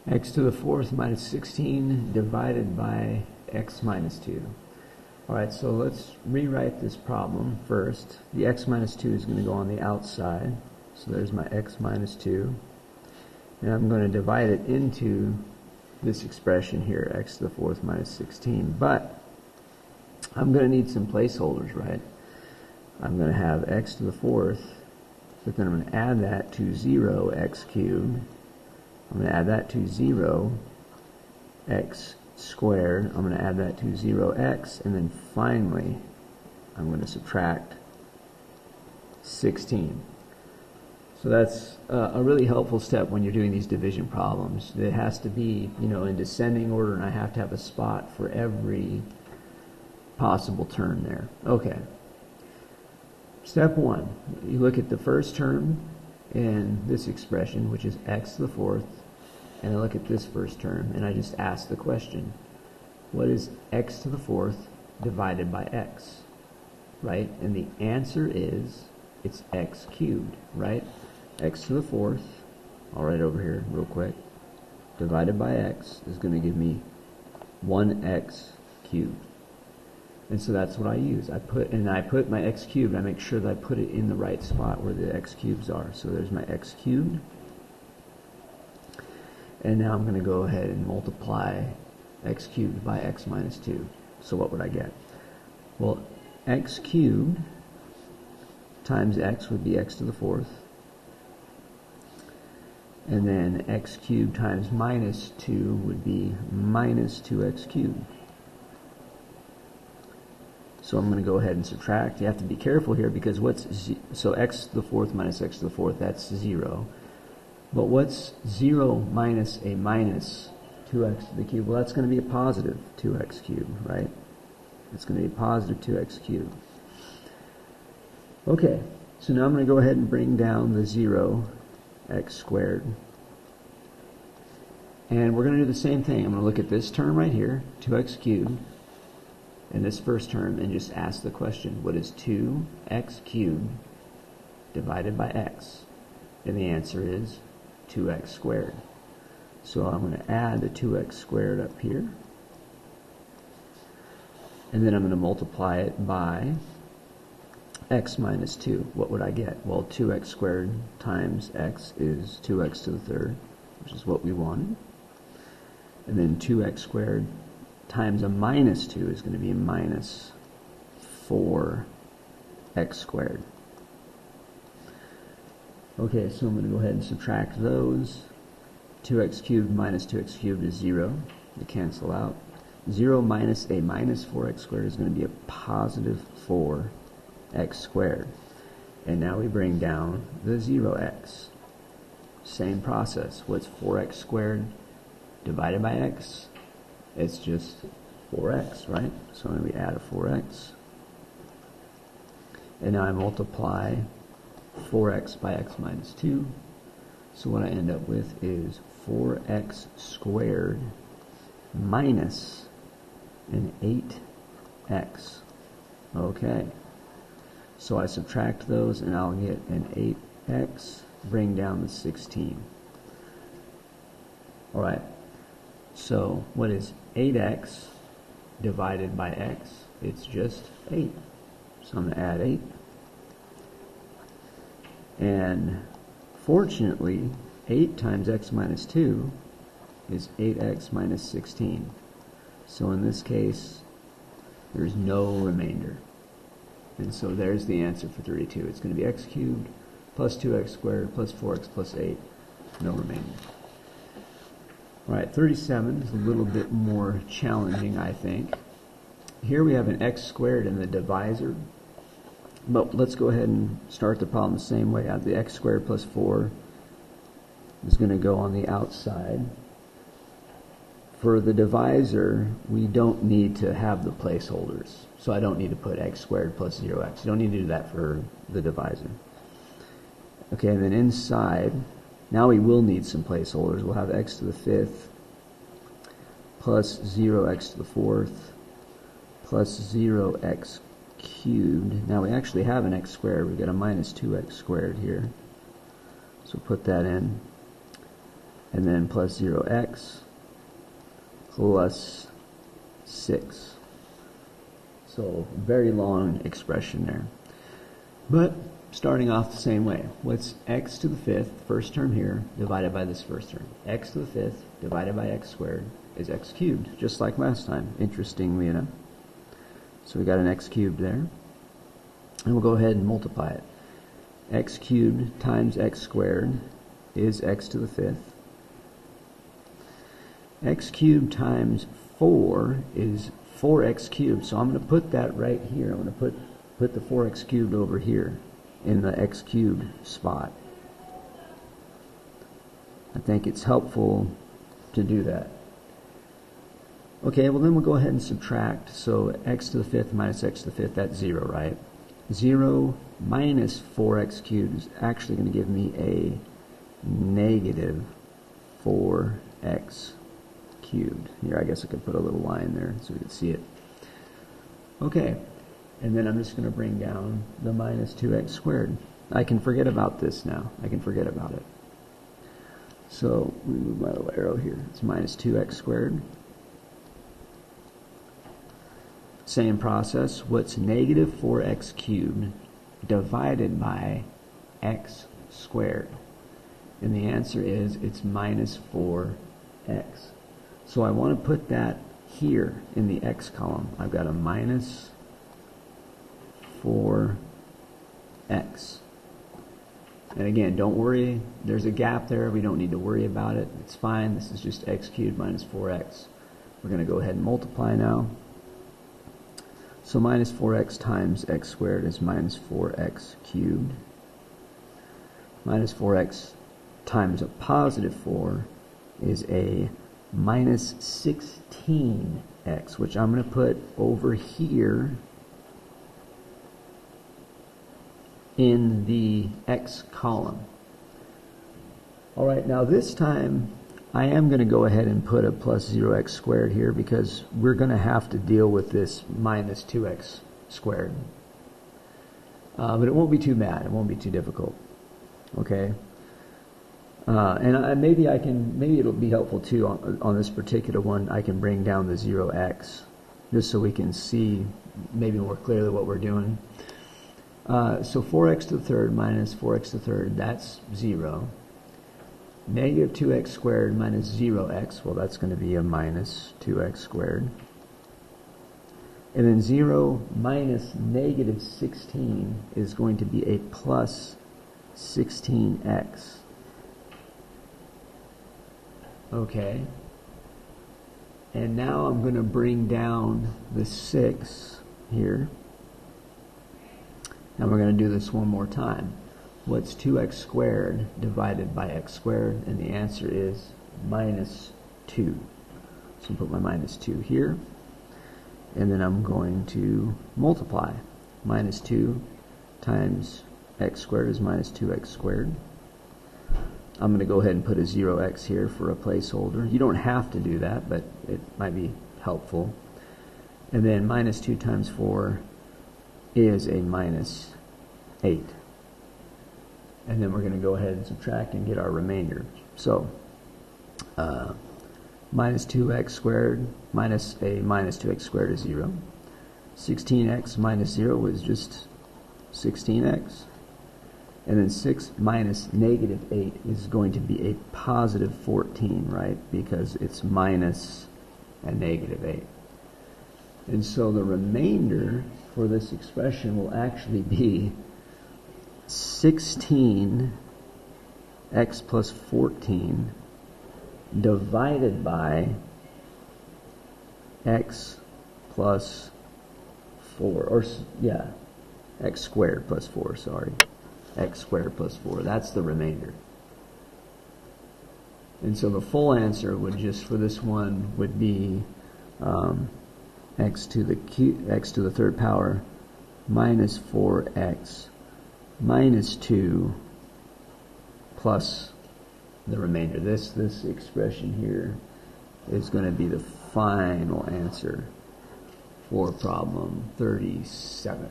X to the fourth minus 16 divided by x minus 2. Alright, so let's rewrite this problem first. The x minus 2 is going to go on the outside. So there's my x minus 2. And I'm going to divide it into this expression here, x to the fourth minus 16. But I'm going to need some placeholders, right? I'm going to have x to the fourth, but then I'm going to add that to 0 x cubed. I'm going to add that to 0 x squared. I'm going to add that to 0x, and then finally I'm going to subtract 16. So that's a really helpful step when you're doing these division problems. It has to be, in descending order, and I have to have a spot for every possible term there. Okay. Step 1, you look at the first term in this expression, which is x to the fourth, and I look at this first term, and I just ask the question, what is x to the fourth divided by x, right? And the answer is, it's x cubed, right? X to the fourth, I'll write over here real quick, divided by x is going to give me 1x cubed. And so that's what I use. I put my x cubed, I make sure that I put it in the right spot where the x cubes are. So there's my x cubed. And now I'm going to go ahead and multiply x cubed by x minus 2. So what would I get? Well, x cubed times x would be x to the fourth. And then x cubed times minus 2 would be minus 2x cubed. So I'm going to go ahead and subtract. You have to be careful here because so x to the fourth minus x to the fourth, that's 0. But what's 0 minus a minus 2x to the cube? Well, that's going to be a positive 2x cubed, right? It's going to be positive 2x cubed. Okay, so now I'm going to go ahead and bring down the 0 x squared. And we're going to do the same thing. I'm going to look at this term right here, 2x cubed, and this first term, and just ask the question, what is 2x cubed divided by x? And the answer is 2x squared. So I'm going to add the 2x squared up here, and then I'm going to multiply it by x minus 2. What would I get? Well, 2x squared times x is 2x to the third, which is what we wanted. And then 2x squared times a minus 2 is going to be a minus 4x squared. Okay, so I'm going to go ahead and subtract those. 2x cubed minus 2x cubed is 0. They cancel out. 0 minus a minus 4x squared is going to be a positive 4x squared. And now we bring down the 0x. Same process. What's 4x squared divided by x? It's just 4x, right? So we add a 4x. And now I multiply 4x by x minus 2. So what I end up with is 4x squared minus an 8x. Okay. So I subtract those and I'll get an 8x, bring down the 16. Alright, so what is 8x divided by x? It's just 8. So I'm going to add 8. And fortunately, 8 times x minus 2 is 8x minus 16. So in this case, there's no remainder. And so there's the answer for 32. It's going to be x cubed plus 2x squared plus 4x plus 8. No remainder. Alright, 37 is a little bit more challenging, I think. Here we have an x squared in the divisor. But let's go ahead and start the problem the same way. The x squared plus 4 is going to go on the outside. For the divisor, we don't need to have the placeholders. So I don't need to put x squared plus 0x. You don't need to do that for the divisor. Okay, and then inside, now we will need some placeholders. We'll have x to the fifth plus 0x to the fourth plus 0x cubed. Now we actually have an x squared. We've got a minus 2x squared here. So put that in. and then plus 0x plus 6. So very long expression there. But starting off the same way. What's x to the fifth, first term here, divided by this first term? X to the fifth divided by x squared is x cubed, just like last time, interestingly enough. So we got an x cubed there. And we'll go ahead and multiply it. X cubed times x squared is x to the fifth. X cubed times 4 is 4x cubed. So I'm going to put that right here. I'm going to put the 4x cubed over here in the x cubed spot. I think it's helpful to do that. Okay, well then we'll go ahead and subtract. So x to the fifth minus x to the fifth, that's 0, right? 0 minus 4x cubed is actually going to give me a negative 4x cubed. Here, I guess I could put a little line there so we can see it. Okay, and then I'm just going to bring down the minus 2x squared. I can forget about this now. I can forget about it. So, we move my little arrow here. It's minus 2x squared. Same process. What's negative 4x cubed divided by x squared? And the answer is it's minus 4x. So I want to put that here in the x column. I've got a minus 4x. And again, don't worry, there's a gap there. We don't need to worry about it. It's fine. This is just x cubed minus 4x. We're going to go ahead and multiply now. So minus 4x times x squared is minus 4x cubed. Minus 4x times a positive 4 is a minus 16x, which I'm going to put over here in the x column. All right, now this time I am going to go ahead and put a plus 0x squared here because we're going to have to deal with this minus 2x squared. But it won't be too bad. It won't be too difficult. Okay? And maybe it'll be helpful too on this particular one. I can bring down the 0x just so we can see maybe more clearly what we're doing. So 4x to the third minus 4x to the third, that's 0. Negative 2x squared minus 0x, well, that's going to be a minus 2x squared. And then 0 minus negative 16 is going to be a plus 16x. Okay. And now I'm going to bring down the 6 here. And we're going to do this one more time. What's 2x squared divided by x squared? And the answer is minus 2. So I'll put my minus 2 here. And then I'm going to multiply. Minus 2 times x squared is minus 2x squared. I'm going to go ahead and put a 0x here for a placeholder. You don't have to do that, but it might be helpful. And then minus 2 times 4 is a minus 8. And then we're going to go ahead and subtract and get our remainder. So, minus 2x squared minus a minus 2x squared is 0. 16x minus 0 is just 16x. And then 6 minus negative 8 is going to be a positive 14, right? Because it's minus a negative 8. And so the remainder for this expression will actually be 16x plus 14 divided by x plus 4, or yeah, x squared plus 4, sorry. X squared plus 4, that's the remainder. And so the full answer would just, for this one, would be x to the third power minus 4x minus 2 plus the remainder. This expression here is going to be the final answer for problem 37.